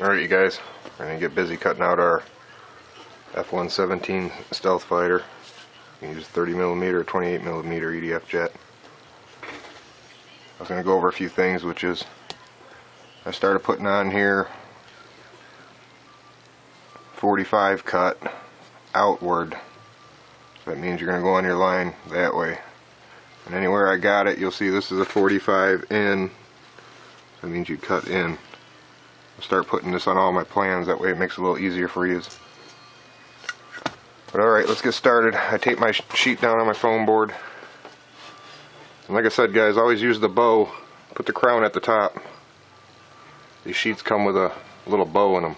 Alright you guys, we're going to get busy cutting out our F1-17 stealth fighter. You can use 30mm or 28mm EDF jet. I was going to go over a few things, which is I started putting on here 45 cut outward. So that means you're going to go on your line that way. And anywhere I got it, you'll see this is a 45 in. So that means you cut in. I'll start putting this on all my plans, that way it makes it a little easier for you. But alright, let's get started. I tape my sheet down on my foam board. And like I said guys, always use the bow. Put the crown at the top. These sheets come with a little bow in them.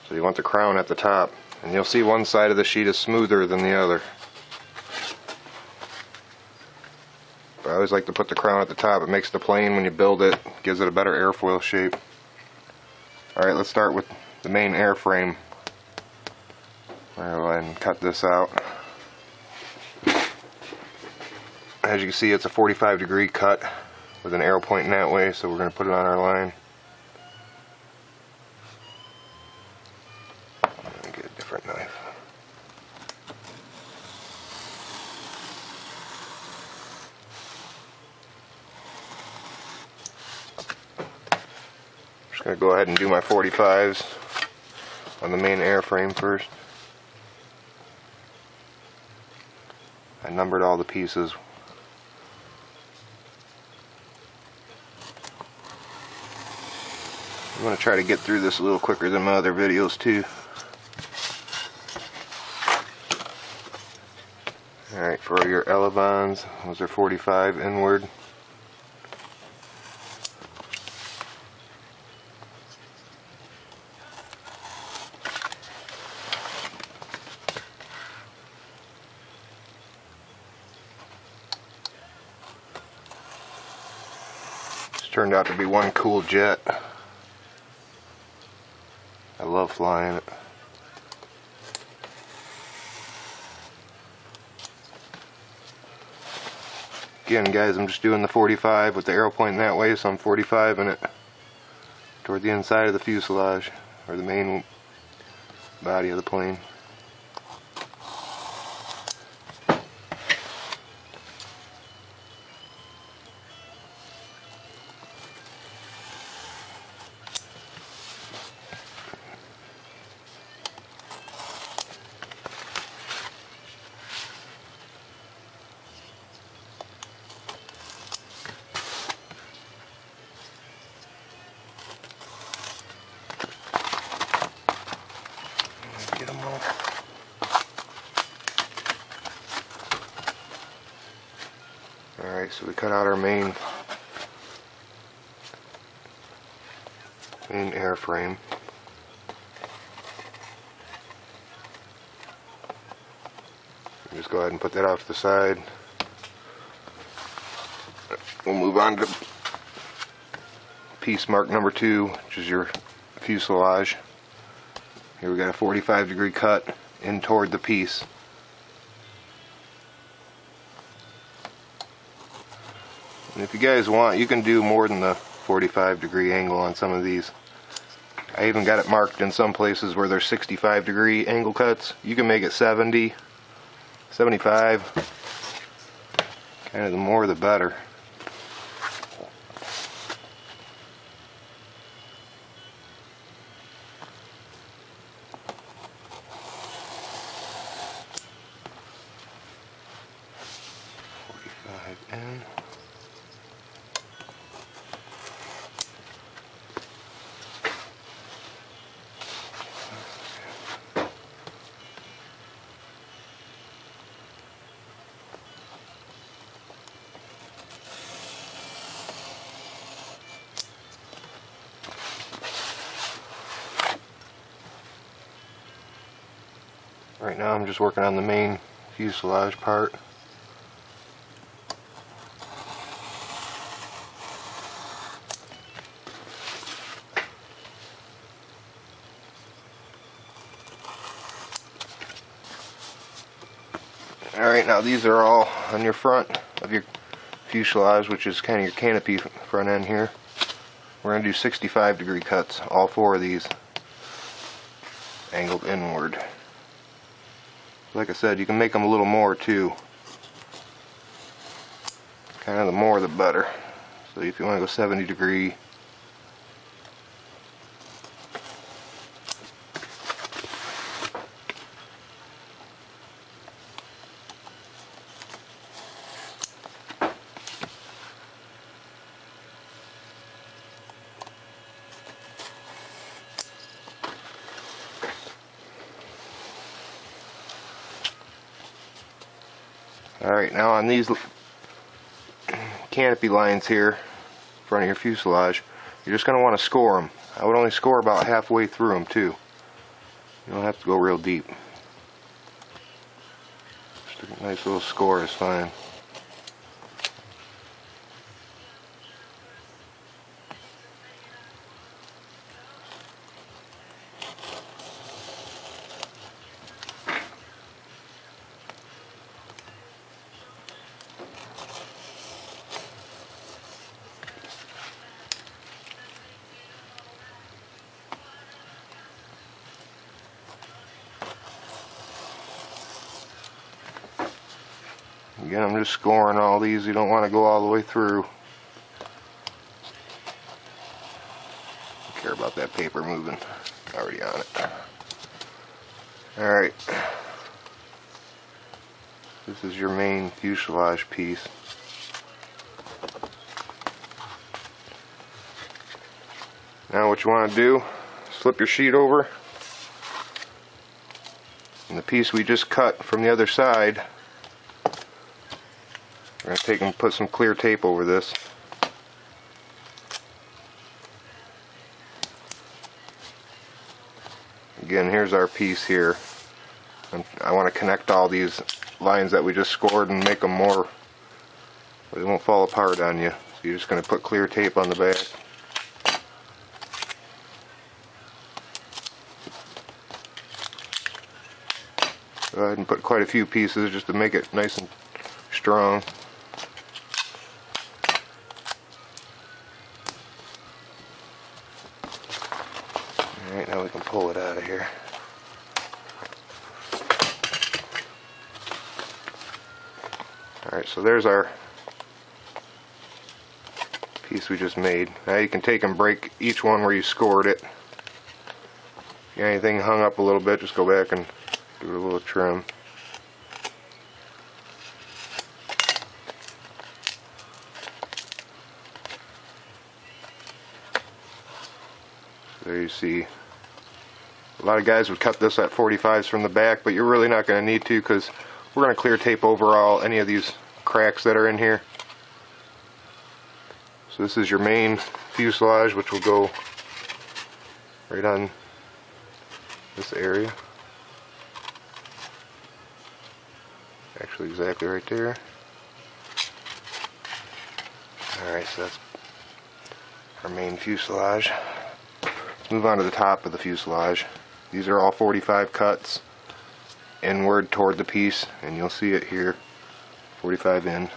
So you want the crown at the top. And you'll see one side of the sheet is smoother than the other. But I always like to put the crown at the top. It makes the plane, when you build it, gives it a better airfoil shape. Alright, let's start with the main airframe. I'll go ahead and cut this out. As you can see, it's a 45-degree cut with an arrow pointing that way, so we're going to put it on our line. Let me get a different knife. I'm going to go ahead and do my 45s on the main airframe first. I numbered all the pieces. I'm going to try to get through this a little quicker than my other videos too. Alright, for your elavons, those are 45 inward. Turned out to be one cool jet. I love flying it. Again guys, I'm just doing the 45 with the arrow pointing that way, so I'm 45 in it toward the inside of the fuselage, or the main body of the plane. Alright, so we cut out our main airframe. Just go ahead and put that off to the side. We'll move on to piece mark number 2, which is your fuselage. Here we got a 45-degree cut in toward the piece. And if you guys want, you can do more than the 45-degree angle on some of these. I even got it marked in some places where there's 65-degree angle cuts. You can make it 70, 75. Kind of the more the better. In. Right now I'm just working on the main fuselage part. Alright, now these are all on your front of your fuselage, which is kind of your canopy front end here. We're going to do 65-degree cuts, all 4 of these, angled inward. Like I said, you can make them a little more too. Kind of the more the better. So if you want to go 70-degree, alright, now on these canopy lines here in front of your fuselage, you're just going to want to score them. I would only score about halfway through them too. You don't have to go real deep. Just a nice little score is fine. Again, I'm just scoring all these. You don't want to go all the way through. Don't care about that paper moving. Already on it. Alright. This is your main fuselage piece. Now what you want to do, flip your sheet over, and the piece we just cut from the other side, we're going to take and put some clear tape over this. Again, here's our piece here. I want to connect all these lines that we just scored and make them more, they won't fall apart on you. So you're just going to put clear tape on the back. Go ahead and put quite a few pieces just to make it nice and strong. Alright, now we can pull it out of here. Alright, so there's our piece we just made. Now you can take and break each one where you scored it. If you got anything hung up a little bit, just go back and give it a little trim. There you see. A lot of guys would cut this at 45s from the back, but you're really not going to need to, because we're going to clear tape over any of these cracks that are in here. So this is your main fuselage, which will go right on this area. Actually exactly right there. Alright, so that's our main fuselage. Let's move on to the top of the fuselage. These are all 45 cuts inward toward the piece, and you'll see it here, 45 in.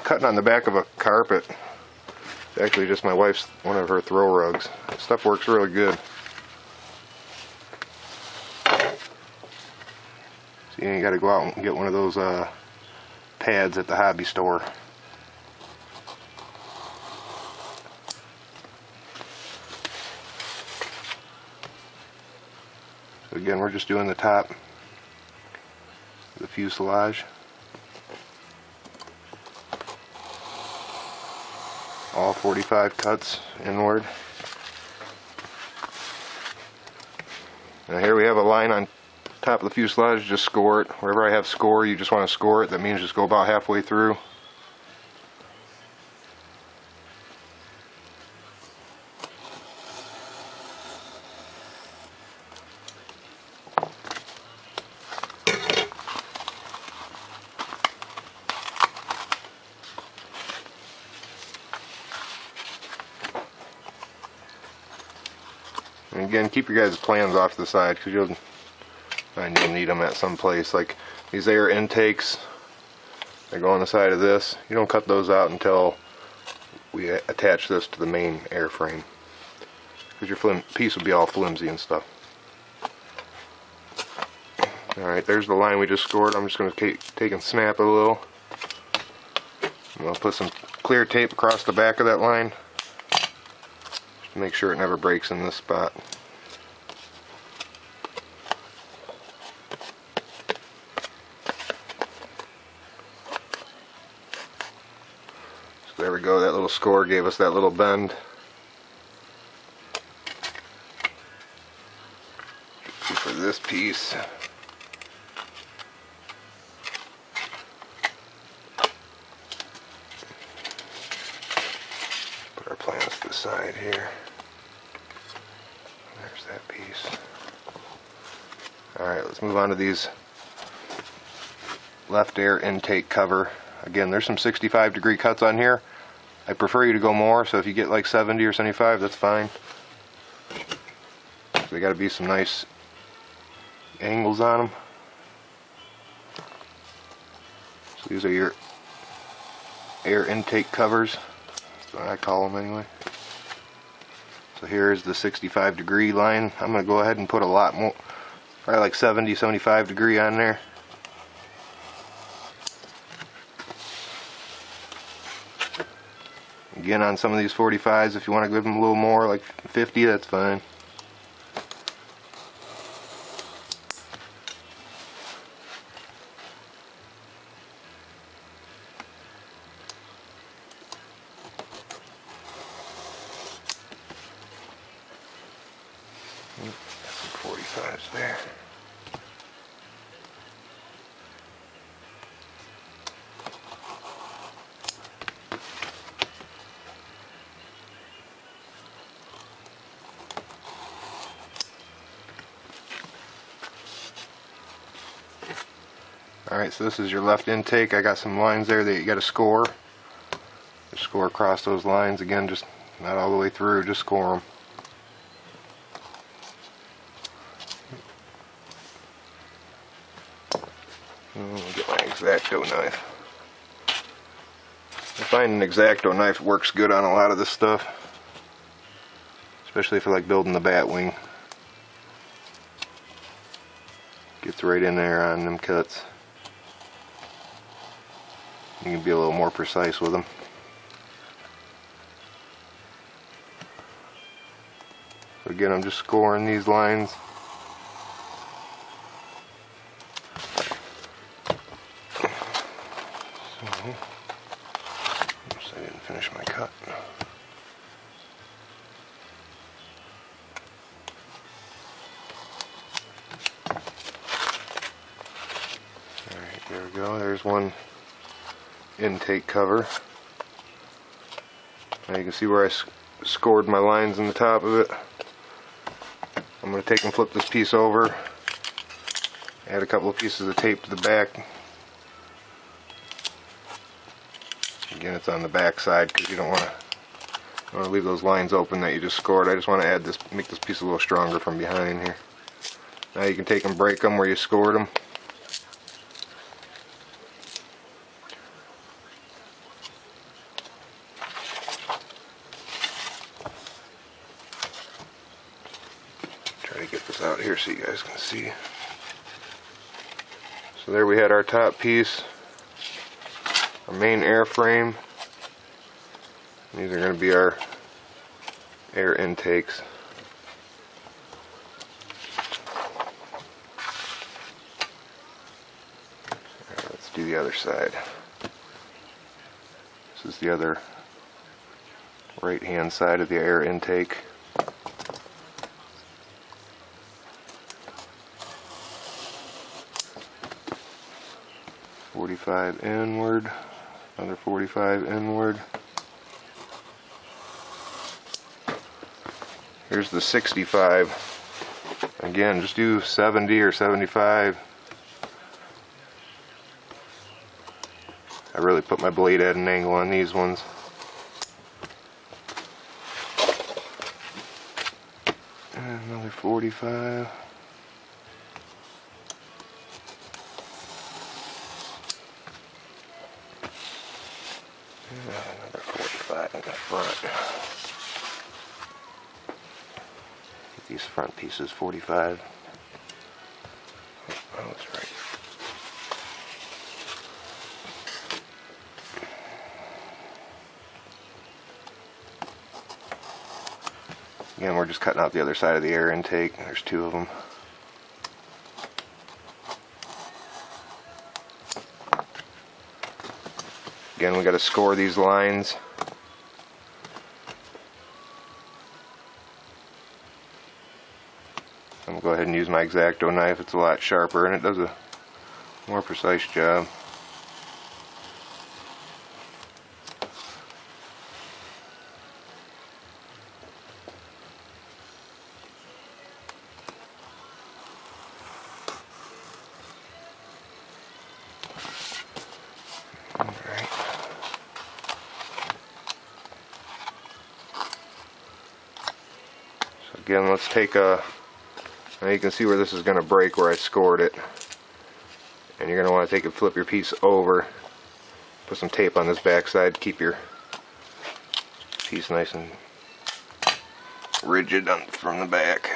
Cutting on the back of a carpet. It's actually just my wife's, one of her throw rugs. This stuff works really good. So you got to go out and get one of those pads at the hobby store. So again, we're just doing the top of the fuselage. All 45 cuts inward. Now here we have a line on top of the fuselage. Just score it. Wherever I have score, you just want to score it. That means just go about halfway through. And again, keep your guys' plans off to the side because you'll find you'll need them at some place. Like these air intakes, they go on the side of this. You don't cut those out until we attach this to the main airframe, because your piece will be all flimsy and stuff. Alright, there's the line we just scored. I'm just going to take and snap it a little. And I'll put some clear tape across the back of that line just to make sure it never breaks in this spot. So there we go, that little score gave us that little bend. For this piece, put our plans to the side here. There's that piece. Alright, let's move on to these left air intake cover. Again, there's some 65-degree cuts on here. I prefer you to go more, so if you get like 70 or 75, that's fine. They got to be some nice angles on them. So these are your air intake covers. That's what I call them anyway. So here's the 65-degree line. I'm going to go ahead and put a lot more, probably like 70, 75 degree on there. Again, on some of these 45s, if you want to give them a little more, like 50, that's fine. Some 45s there. Alright, so this is your left intake. I got some lines there that you got to score. Just score across those lines. Again, just not all the way through, just score them. I'll get my X-Acto knife. I find an X-Acto knife works good on a lot of this stuff, especially for like building the bat wing. Gets right in there on them cuts. You can be a little more precise with them. So again, I'm just scoring these lines. Oops, I didn't finish my cut. Alright, there we go. There's one intake cover. Now you can see where I scored my lines in the top of it. I'm going to take and flip this piece over, add a couple of pieces of tape to the back. Again, it's on the back side because you don't want to leave those lines open that you just scored. I just want to add this, make this piece a little stronger from behind here. Now you can take and break them where you scored them. Try to get this out here so you guys can see. So there we had our top piece, our main airframe. These are going to be our air intakes. Right, let's do the other side. This is the other right hand side of the air intake. .45 inward, another .45 inward. Here's the 65. Again, just do 70 or 75. I really put my blade at an angle on these ones. And another 45. And another 45 in the front. Get these front pieces 45. Oh, that's right. Again, we're just cutting out the other side of the air intake. There's two of them. Again, we got to score these lines. I'm going to go ahead and use my X-Acto knife. It's a lot sharper and it does a more precise job. Again, let's take a, now you can see where this is going to break where I scored it. And you're going to want to take and flip your piece over, put some tape on this back side, keep your piece nice and rigid from the back.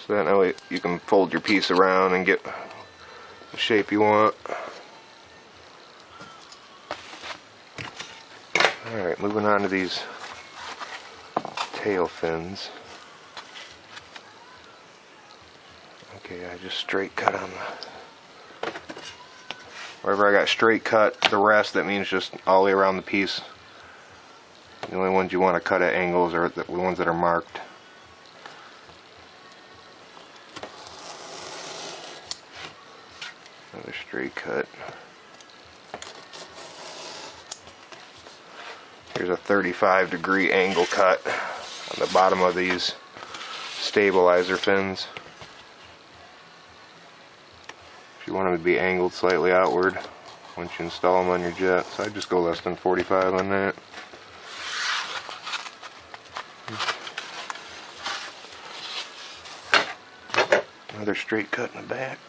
So that way you can fold your piece around and get the shape you want. Alright, moving on to these tail fins. Okay, I just straight cut on the, wherever I got straight cut, the rest, that means just all the way around the piece. The only ones you want to cut at angles are the ones that are marked. Another straight cut. Here's a 35-degree angle cut on the bottom of these stabilizer fins. If you want them to be angled slightly outward once you install them on your jet, so I'd just go less than 45 on that. Another straight cut in the back.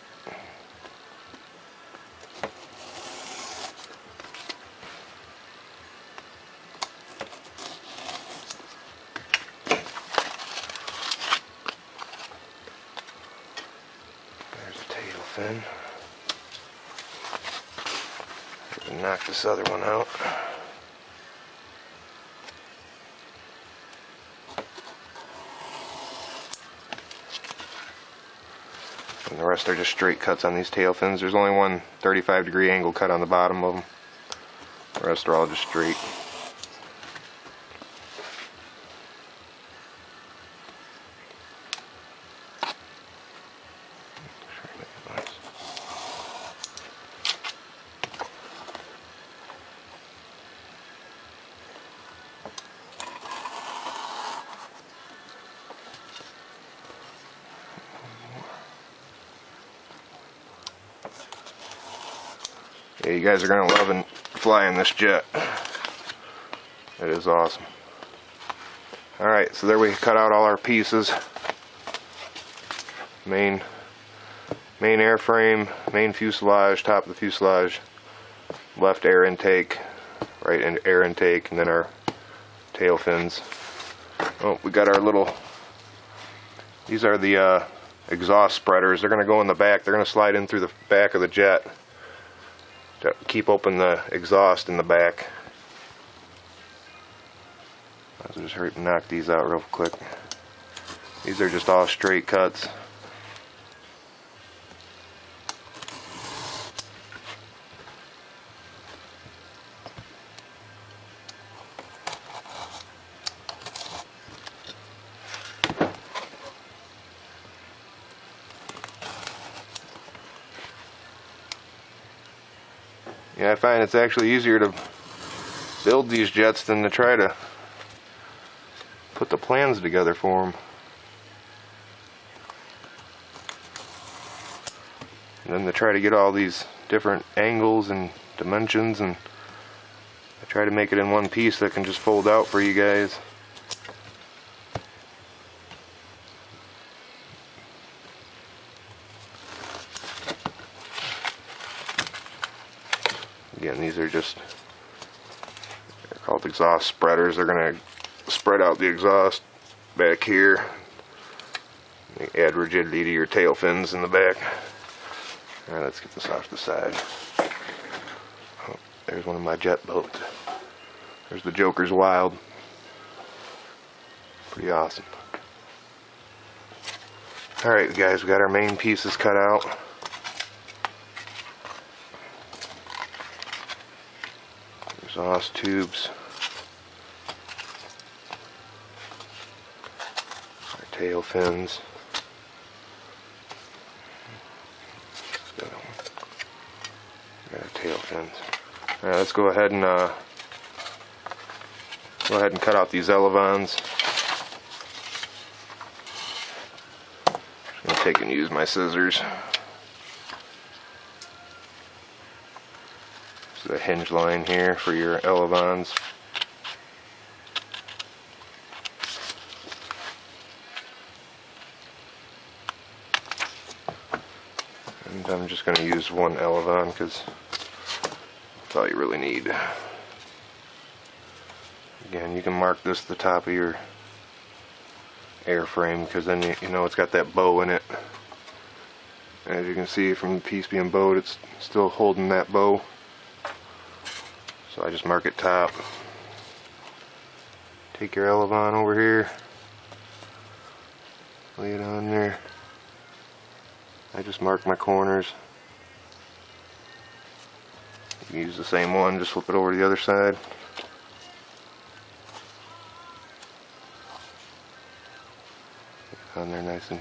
Fin. Knock this other one out. And the rest are just straight cuts on these tail fins. There's only one 35-degree angle cut on the bottom of them. The rest are all just straight. Yeah, you guys are going to love flying this jet. It is awesome. Alright, so there we cut out all our pieces. Main airframe, main fuselage, top of the fuselage, left air intake, right air intake, and then our tail fins. Oh, we got our little, these are the exhaust spreaders. They're going to go in the back. They're going to slide in through the back of the jet to keep open the exhaust in the back. I'll just hurry and knock these out real quick. These are just all straight cuts. Yeah, I find it's actually easier to build these jets than to try to put the plans together for them. And then to try to get all these different angles and dimensions, and I try to make it in one piece that can just fold out for you guys. Again, these are just, they're called exhaust spreaders. They're going to spread out the exhaust back here. They add rigidity to your tail fins in the back. Alright, let's get this off the side. Oh, there's one of my jet boats. There's the Joker's Wild. Pretty awesome. Alright guys, we got our main pieces cut out. Exhaust tubes. Our tail fins. Tail fins. Alright, let's go ahead and cut out these elavons. Just gonna take and use my scissors. This is a hinge line here for your elavons. And I'm just going to use one elavon because that's all you really need. Again, you can mark this the top of your airframe because then you know it's got that bow in it. As you can see from the piece being bowed, it's still holding that bow. So I just mark it top. Take your elavon over here, lay it on there. I just mark my corners. You can use the same one, just flip it over to the other side. On there nice and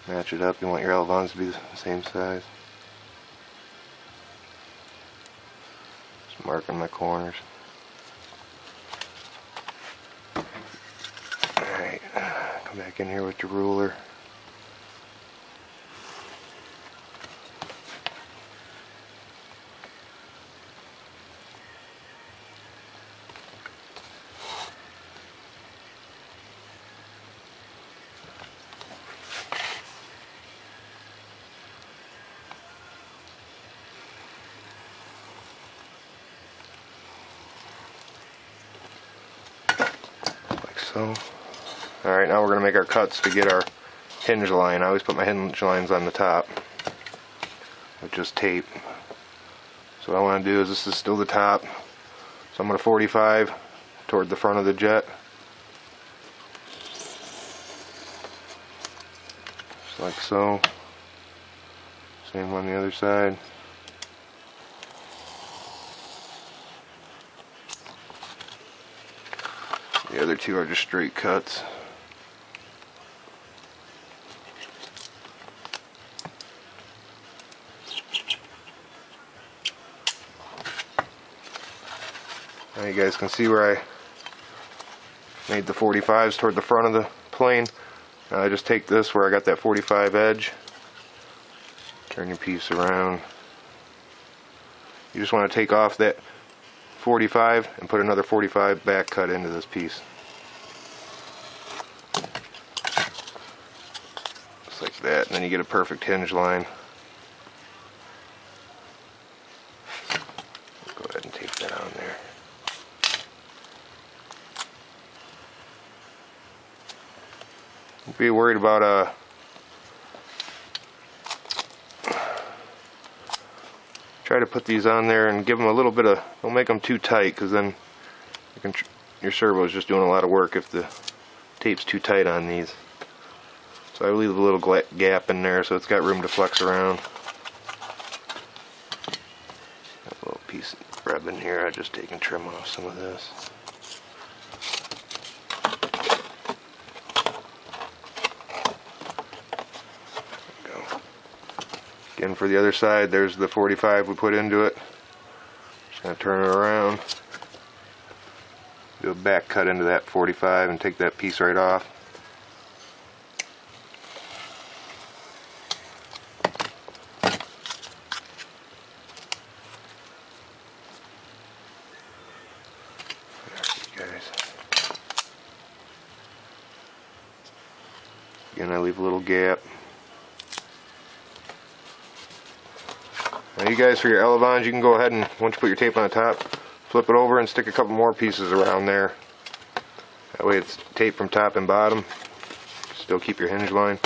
match it up. You want your elavons to be the same size. Just marking my corners. Alright, come back in here with your ruler. So, alright, now we're going to make our cuts to get our hinge line. I always put my hinge lines on the top with just tape. So what I want to do is, this is still the top, so I'm going to 45 toward the front of the jet. Just like so. Same on the other side. The other two are just straight cuts. Now you guys can see where I made the 45s toward the front of the plane. Now I just take this where I got that 45 edge, turn your piece around. You just want to take off that 45 and put another 45 back cut into this piece. Just like that, and then you get a perfect hinge line. Go ahead and tape that on there. Don't be worried about try to put these on there and give them a little bit of, don't make them too tight, because then your servo is just doing a lot of work if the tape's too tight on these. So I leave a little gap in there so it's got room to flex around. Got a little piece of rub in here, I just take and trim off some of this. Again, for the other side, there's the 45 we put into it. Just going to turn it around, do a back cut into that 45 and take that piece right off. I leave a little gap. Now you guys, for your elavons, you can go ahead and, once you put your tape on the top, flip it over and stick a couple more pieces around there. That way it's taped from top and bottom. Still keep your hinge line.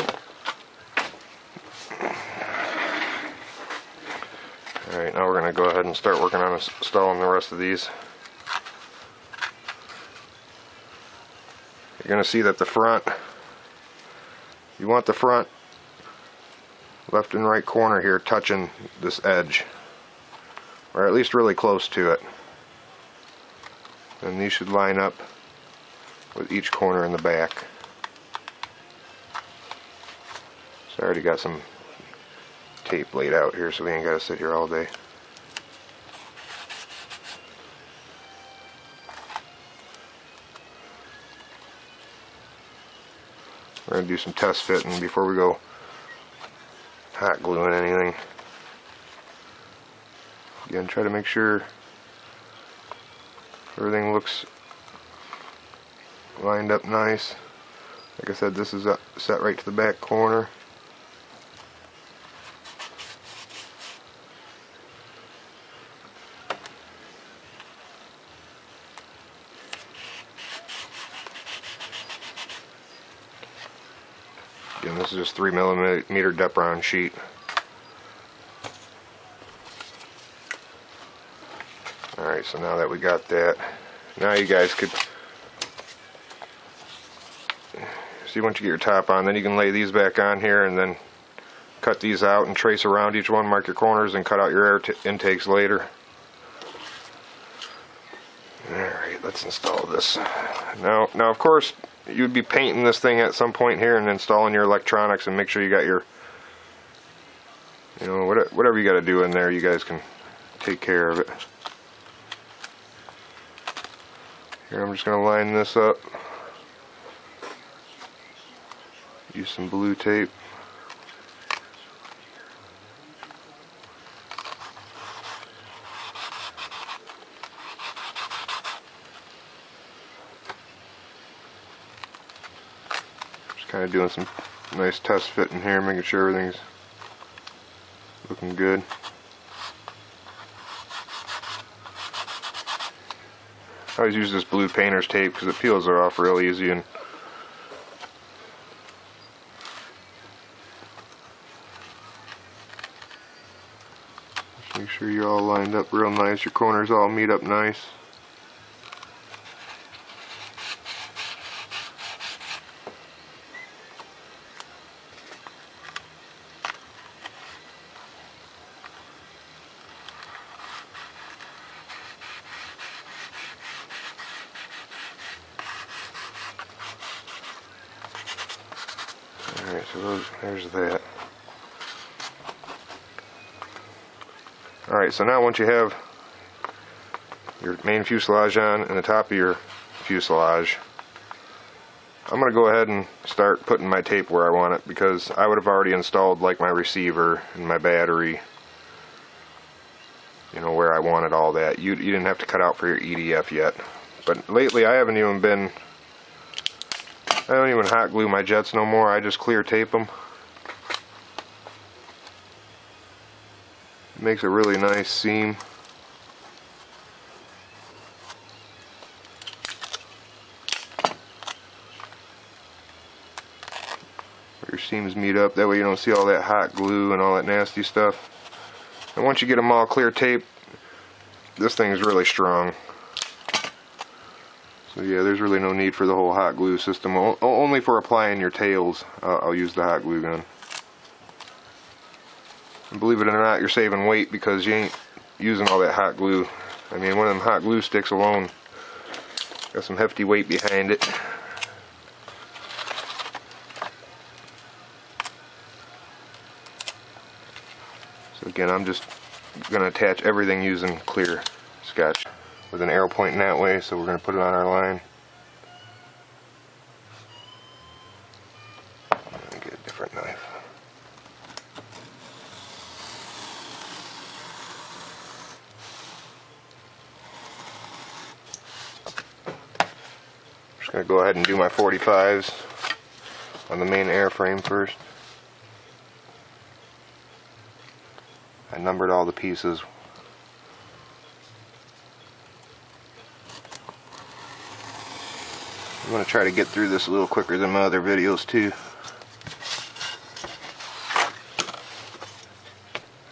Alright, now we're going to go ahead and start working on installing the rest of these. You're going to see that the front, you want the front left and right corner here touching this edge, or at least really close to it. And these should line up with each corner in the back. So I already got some tape laid out here, so we ain't got to sit here all day. We're going to do some test fitting before we go hot gluing anything. Again, try to make sure everything looks lined up nice. Like I said, this is set right to the back corner. Again, this is just 3mm Depron sheet. Alright, so now that we got that, now you guys could see, once you get your top on, then you can lay these back on here and then cut these out and trace around each one, mark your corners, and cut out your air intakes later. Alright, let's install this. Now of course, you'd be painting this thing at some point here and installing your electronics, and make sure you got your, you know, whatever you got to do in there, you guys can take care of it. Here, I'm just going to line this up. Use some blue tape. Just kind of doing some nice test fit in here, making sure everything's looking good. I always use this blue painter's tape because it peels it off real easy, and just make sure you're all lined up real nice, your corners all meet up nice. Alright, so there's that. Alright, so now once you have your main fuselage on and the top of your fuselage, I'm going to go ahead and start putting my tape where I want it, because I would have already installed like my receiver and my battery, you know, where I wanted all that. You didn't have to cut out for your EDF yet. But lately I don't even hot glue my jets no more. I just clear tape them. It makes a really nice seam. Your seams meet up, that way you don't see all that hot glue and all that nasty stuff. And once you get them all clear taped, this thing is really strong. So yeah, there's really no need for the whole hot glue system. Only for applying your tails, I'll use the hot glue gun. And believe it or not, you're saving weight because you ain't using all that hot glue. I mean, one of them hot glue sticks alone got some hefty weight behind it. So again, I'm just going to attach everything using clear Scotch with an arrow pointing that way, so we're going to put it on our line. Let me get a different knife. I'm just going to go ahead and do my 45s. on the main airframe first. I numbered all the pieces. I'm going to try to get through this a little quicker than my other videos too.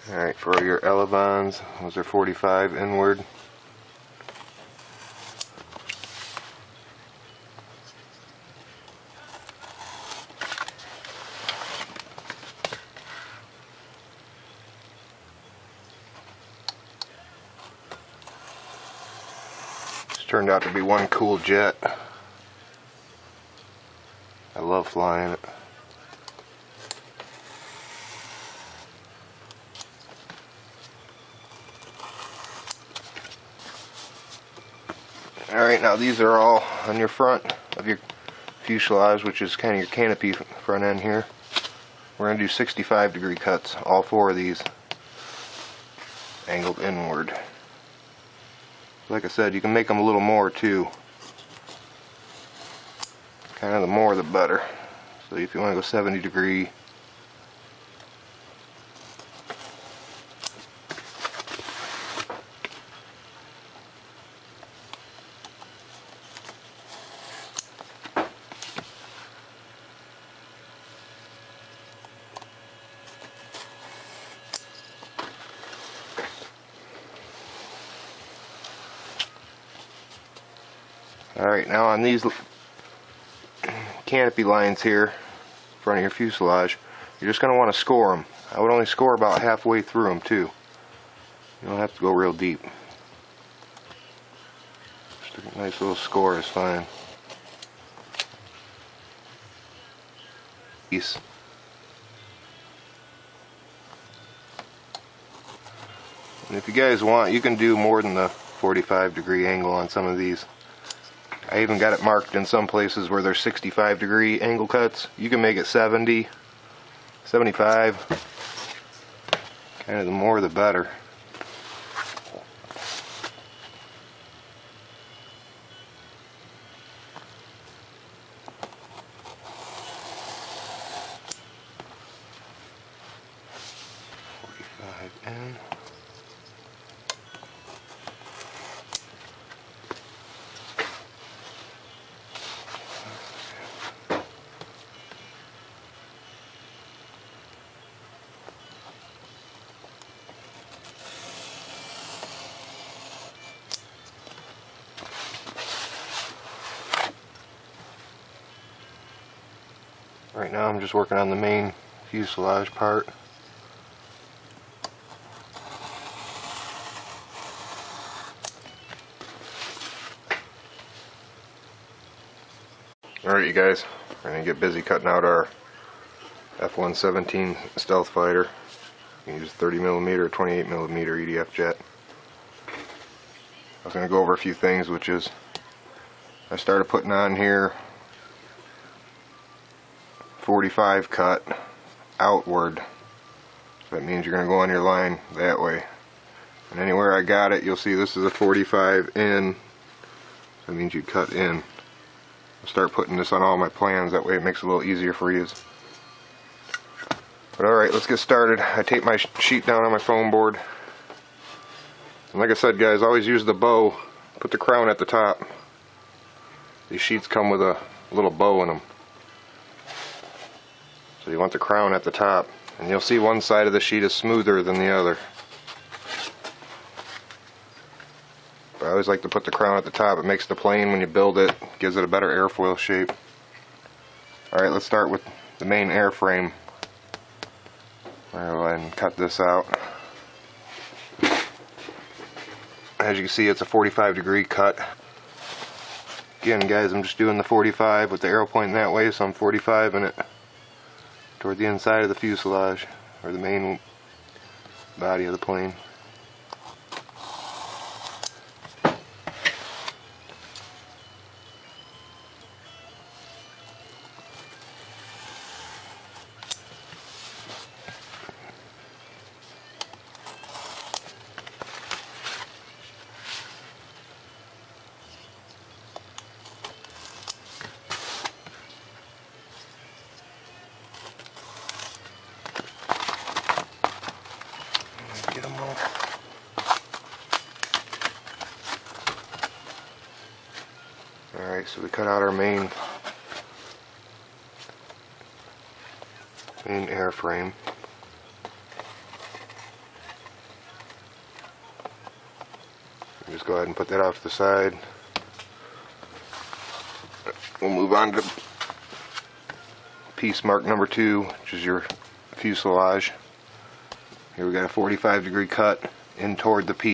Alright, for your elavons, those are 45 inward. This turned out to be one cool jet. I love flying it. Alright, now these are all on your front of your fuselage, which is kind of your canopy front end here. We're going to do 65-degree cuts, all four of these angled inward. Like I said, you can make them a little more too. Kind of the more the better. So if you want to go 70 degree, alright, now on these canopy lines here in front of your fuselage, you're just going to want to score them. I would only score about halfway through them too. You don't have to go real deep. Just a nice little score is fine. Piece. And if you guys want, you can do more than the 45-degree angle on some of these. I even got it marked in some places where there's 65-degree angle cuts. You can make it 70, 75. Kind of the more the better. In. Right now I'm just working on the main fuselage part. Alright you guys, we're going to get busy cutting out our F1-17 stealth fighter. You can use 30mm or 28mm EDF jet. I was going to go over a few things, which is I started putting on here 45 cut outward. So that means you're going to go on your line that way. And anywhere I got it, you'll see this is a 45 in. That means you cut in. I'll start putting this on all my plans, that way it makes it a little easier for you. But alright, let's get started. I taped my sheet down on my foam board. And like I said guys, always use the bow. Put the crown at the top. These sheets come with a little bow in them. So you want the crown at the top. And you'll see one side of the sheet is smoother than the other. But I always like to put the crown at the top. It makes the plane, when you build it, gives it a better airfoil shape. Alright, let's start with the main airframe. I'll go ahead and cut this out. As you can see, it's a 45-degree cut. Again guys, I'm just doing the 45 with the arrow pointing that way, so I'm 45 in it toward the inside of the fuselage, or the main body of the plane. So we cut out our main airframe. Just go ahead and put that off to the side. We'll move on to piece mark number 2, which is your fuselage. Here we got a 45-degree cut in toward the piece.